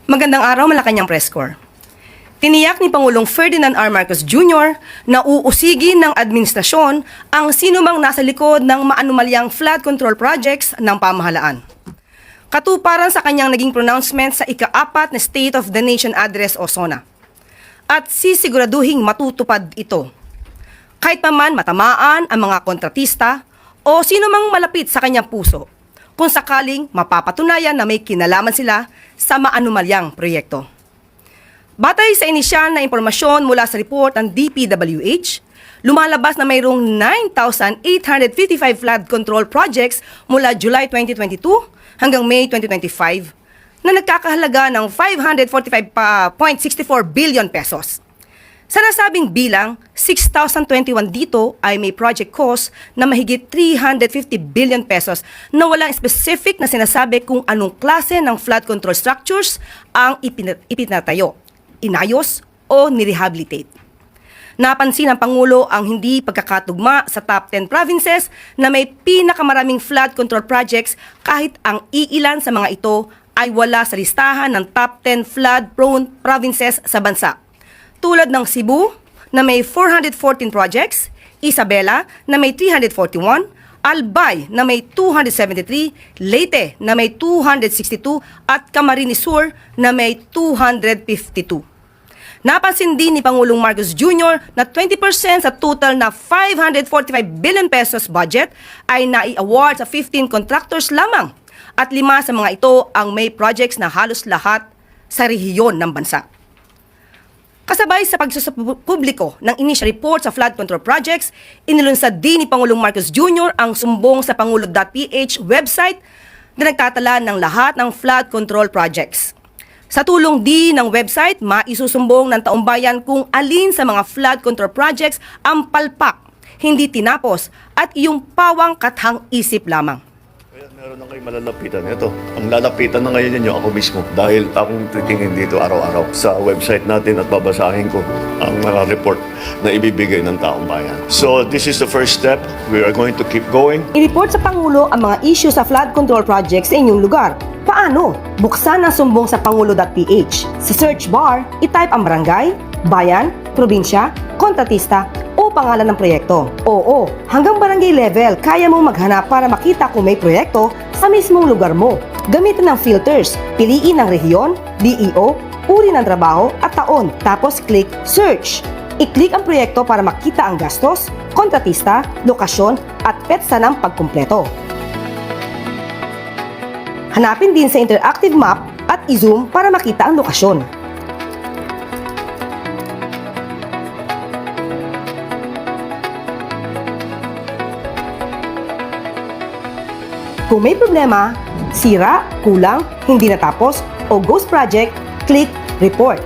Magandang araw, Malacanang Press Corps. Tiniyak ni Pangulong Ferdinand R. Marcos Jr. na uusigin ng administrasyon ang sinumang nasa likod ng maanumalyang flood control projects ng pamahalaan. Katuparan sa kanyang naging pronouncement sa ika-4 na State of the Nation Address o SONA. At sisiguraduhing matutupad ito. Kahit pa man matamaan ang mga kontratista o sinumang malapit sa kanyang puso, kung sakaling mapapatunayan na may kinalaman sila sa maanumalyang proyekto. Batay sa inisyal na impormasyon mula sa report ng DPWH, lumalabas na mayroong 9,855 flood control projects mula July 2022 hanggang May 2025 na nagkakahalaga ng 545.64 billion pesos. Sa nasabing bilang, 6,021 dito ay may project cost na mahigit 350 billion pesos na walang specific na sinasabi kung anong klase ng flood control structures ang ipinatayo, inayos o nirehabilitate. Napansin ng Pangulo ang hindi pagkakatugma sa top 10 provinces na may pinakamaraming flood control projects kahit ang iilan sa mga ito ay wala sa listahan ng top 10 flood-prone provinces sa bansa. Tulad ng Cebu na may 414 projects, Isabela na may 341, Albay na may 273, Leyte na may 262 at Camarines Sur na may 252. Napansin din ni Pangulong Marcos Jr. na 20% sa total na 545 billion pesos budget ay nai-award sa 15 contractors lamang at 5 sa mga ito ang may projects na halos lahat sa rehiyon ng bansa. Kasabay sa pagsusupubliko ng initial report sa flood control projects, inilunsad din ni Pangulong Marcos Jr. ang sumbong sa pangulo.ph website na nagtatala ng lahat ng flood control projects. Sa tulong din ng website, maisusumbong ng taumbayan kung alin sa mga flood control projects ang palpak, hindi tinapos at iyong pawang kathang-isip lamang. Kaya meron na kayo malalapitan. Ito, ang lalapitan na ngayon ninyo ako mismo dahil akong titingin dito araw-araw sa website natin at babasahin ko ang mga report na ibibigay ng taong bayan. So this is the first step. We are going to keep going. I-report sa Pangulo ang mga issue sa flood control projects sa inyong lugar. Paano? Buksan ang sumbong sa pangulo.ph. Sa search bar, itype ang barangay, bayan, probinsya, kontratista, o pangalan ng proyekto. Oo, hanggang barangay level, kaya mong maghanap para makita kung may proyekto sa mismong lugar mo. Gamitin ng filters, piliin ang rehiyon, DEO, uri ng trabaho at taon, tapos click search. I-click ang proyekto para makita ang gastos, kontratista, lokasyon at petsa ng pagkumpleto. Hanapin din sa interactive map at i-zoom para makita ang lokasyon. Kung may problema, sira, kulang, hindi natapos, o ghost project, click Report.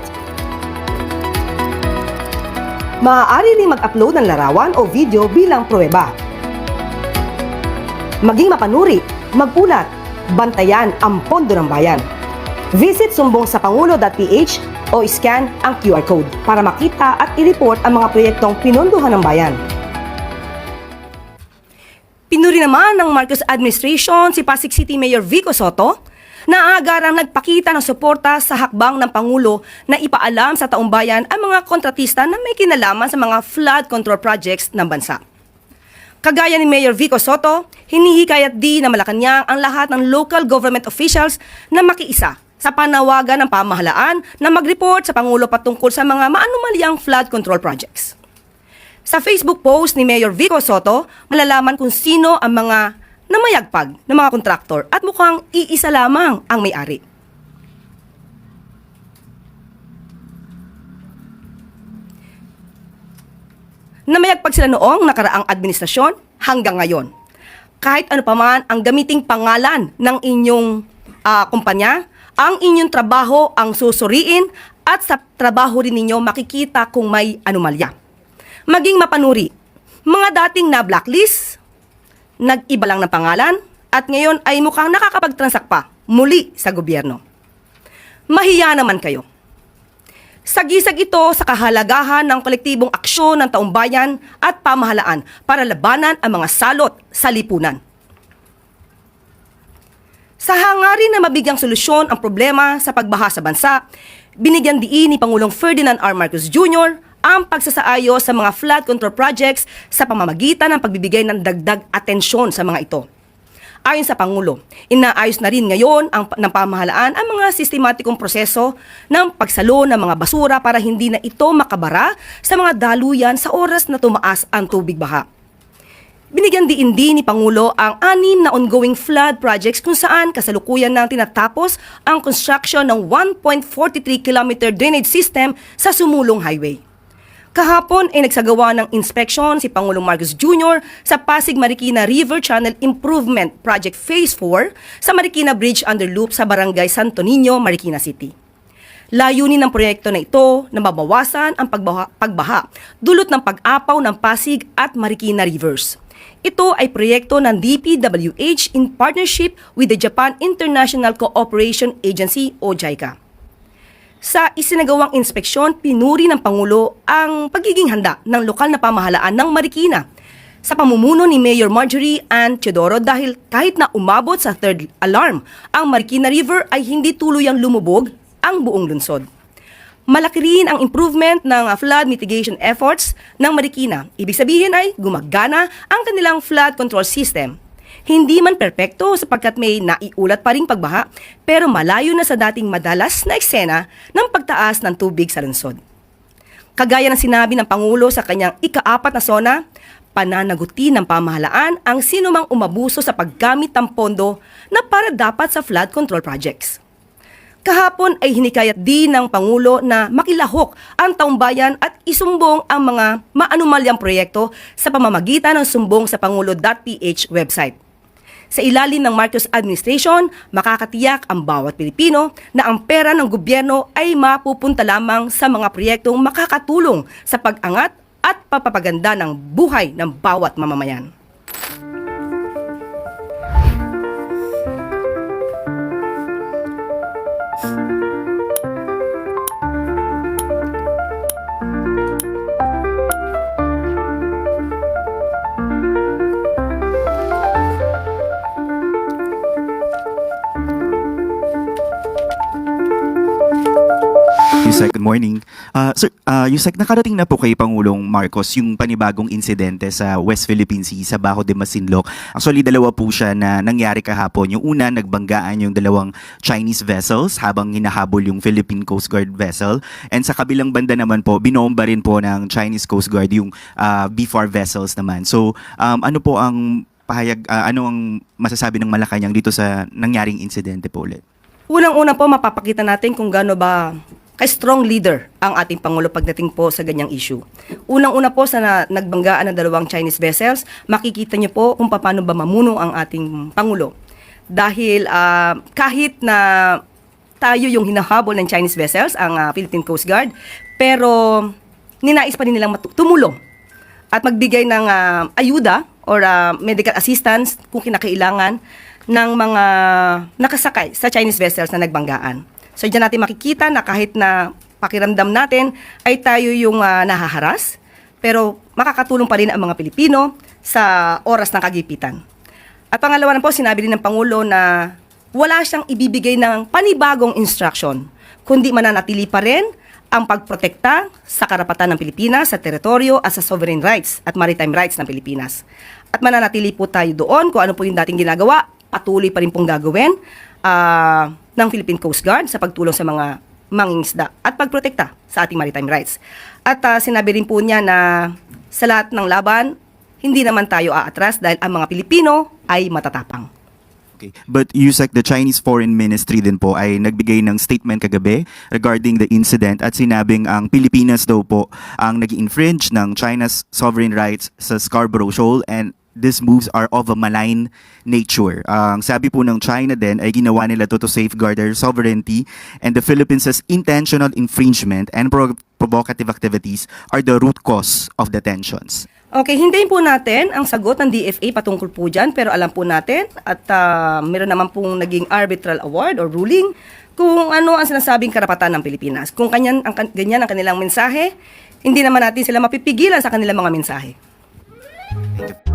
Maaari rin mag-upload ng larawan o video bilang pruweba. Maging mapanuri, magulat, bantayan ang pondo ng bayan. Visit sumbong sa pangulo.ph o scan ang QR code para makita at i-report ang mga proyektong pinondohan ng bayan. Pinuri naman ng Marcos administration si Pasig City Mayor Vico Sotto na agarang nagpakita ng suporta sa hakbang ng Pangulo na ipaalam sa taumbayan ang mga kontratista na may kinalaman sa mga flood control projects ng bansa. Kagaya ni Mayor Vico Sotto, hinihikayat din ng Malacanang ang lahat ng local government officials na makiisa sa panawagan ng pamahalaan na mag-report sa Pangulo patungkol sa mga maanumalyang flood control projects. Sa Facebook post ni Mayor Vico Sotto, malalaman kung sino ang mga namayagpag ng mga kontraktor at mukhang iisa lamang ang may-ari. Namayagpag sila noong nakaraang administrasyon hanggang ngayon. Kahit ano pa man ang gamiting pangalan ng inyong kumpanya, ang inyong trabaho ang susuriin at sa trabaho rin ninyo makikita kung may anomalya. Maging mapanuri, mga dating na blacklist, nag-iba lang ng pangalan, at ngayon ay mukhang nakakapagtransak pa muli sa gobyerno. Mahiya naman kayo. Sagisag ito sa kahalagahan ng kolektibong aksyon ng taumbayan at pamahalaan para labanan ang mga salot sa lipunan. Sa hangarin na mabigyang solusyon ang problema sa pagbaha sa bansa, binigyan diin ni Pangulong Ferdinand R. Marcos Jr. ang pagsasaayos sa mga flood control projects sa pamamagitan ng pagbibigay ng dagdag atensyon sa mga ito. Ayon sa Pangulo, inaayos na rin ngayon ng pamahalaan ang mga sistematikong proseso ng pagsalo ng mga basura para hindi na ito makabara sa mga daluyan sa oras na tumaas ang tubig baha. Binigyan din ni Pangulo ang 6 na ongoing flood projects kung saan kasalukuyan nang tinatapos ang construction ng 1.43 kilometer drainage system sa Sumulong Highway. Kahapon ay nagsagawa ng inspeksyon si Pangulong Marcos Jr. sa Pasig Marikina River Channel Improvement Project Phase 4 sa Marikina Bridge Underloop sa Barangay Santo Niño, Marikina City. Layunin ng proyekto na ito na mabawasan ang pagbaha dulot ng pag-apaw ng Pasig at Marikina Rivers. Ito ay proyekto ng DPWH in partnership with the Japan International Cooperation Agency o JICA. Sa isinagawang inspeksyon, pinuri ng Pangulo ang pagiging handa ng lokal na pamahalaan ng Marikina sa pamumuno ni Mayor Marjorie Ann Teodoro dahil kahit na umabot sa third alarm, ang Marikina River ay hindi tuluyang lumubog ang buong lungsod. Malaki rin ang improvement ng flood mitigation efforts ng Marikina. Ibig sabihin ay gumagana ang kanilang flood control system. Hindi man perpekto sapagkat may naiulat pa ring pagbaha, pero malayo na sa dating madalas na eksena ng pagtaas ng tubig sa lungsod. Kagaya ng sinabi ng Pangulo sa kanyang ika-4 na zona, pananagutin ng pamahalaan ang sinumang umabuso sa paggamit ng pondo na para dapat sa flood control projects. Kahapon ay hinikayat din ng Pangulo na makilahok ang taumbayan at isumbong ang mga maanumalyang proyekto sa pamamagitan ng sumbong sa pangulo.ph website. Sa ilalim ng Marcos Administration, makakatiyak ang bawat Pilipino na ang pera ng gobyerno ay mapupunta lamang sa mga proyektong makakatulong sa pag-angat at papapaganda ng buhay ng bawat mamamayan. Yusek, good morning. Sir, Yusek, nakarating na po kay Pangulong Marcos yung panibagong insidente sa West Philippine Sea sa Bajo de Masinloc. Actually, dalawa po siya na nangyari kahapon. Yung una, nagbanggaan yung dalawang Chinese vessels habang hinahabol yung Philippine Coast Guard vessel. And sa kabilang banda naman po, binomba rin po ng Chinese Coast Guard yung B4 vessels naman. So, ano po ang pahayag, ano ang masasabi ng Malacanang dito sa nangyaring insidente po ulit? Unang-una po, mapapakita natin kung gaano ba ka-strong leader ang ating Pangulo pagdating po sa ganyang issue. Unang-una po sa nagbanggaan ng dalawang Chinese vessels, makikita niyo po kung paano ba mamuno ang ating Pangulo. Dahil kahit na tayo yung hinahabol ng Chinese vessels, ang Philippine Coast Guard, pero ninais pa rin nilang tumulong at magbigay ng ayuda or medical assistance kung kinakailangan ng mga nakasakay sa Chinese vessels na nagbanggaan. So diyan natin makikita na kahit na pakiramdam natin ay tayo yung nahaharas, pero makakatulong pa rin ang mga Pilipino sa oras ng kagipitan. At pangalawa na po, sinabi din ng Pangulo na wala siyang ibibigay ng panibagong instruction, kundi mananatili pa rin ang pagprotekta sa karapatan ng Pilipinas, sa teritoryo at sa sovereign rights at maritime rights ng Pilipinas. At mananatili po tayo doon kung ano po yung dating ginagawa, patuloy pa rin pong gagawin ng Philippine Coast Guard sa pagtulong sa mga mangingisda at pagprotekta sa ating maritime rights. At sinabi rin po niya na sa lahat ng laban, hindi naman tayo aatras dahil ang mga Pilipino ay matatapang. Okay. But Yusek, the Chinese Foreign Ministry din po ay nagbigay ng statement kagabi regarding the incident at sinabing ang Pilipinas daw po ang nag-infringe ng China's sovereign rights sa Scarborough Shoal and these moves are of a malign nature. Ang sabi po ng China din ay ginawa nila to safeguard their sovereignty, and the Philippines' intentional infringement and provocative activities are the root cause of the tensions. Okay, hintayin po natin ang sagot ng DFA patungkol po dyan, pero alam po natin at meron naman pong naging arbitral award or ruling kung ano ang sinasabing karapatan ng Pilipinas. Kung ganyan ang kanilang mensahe, hindi naman natin sila mapipigilan sa kanilang mga mensahe. Thank you.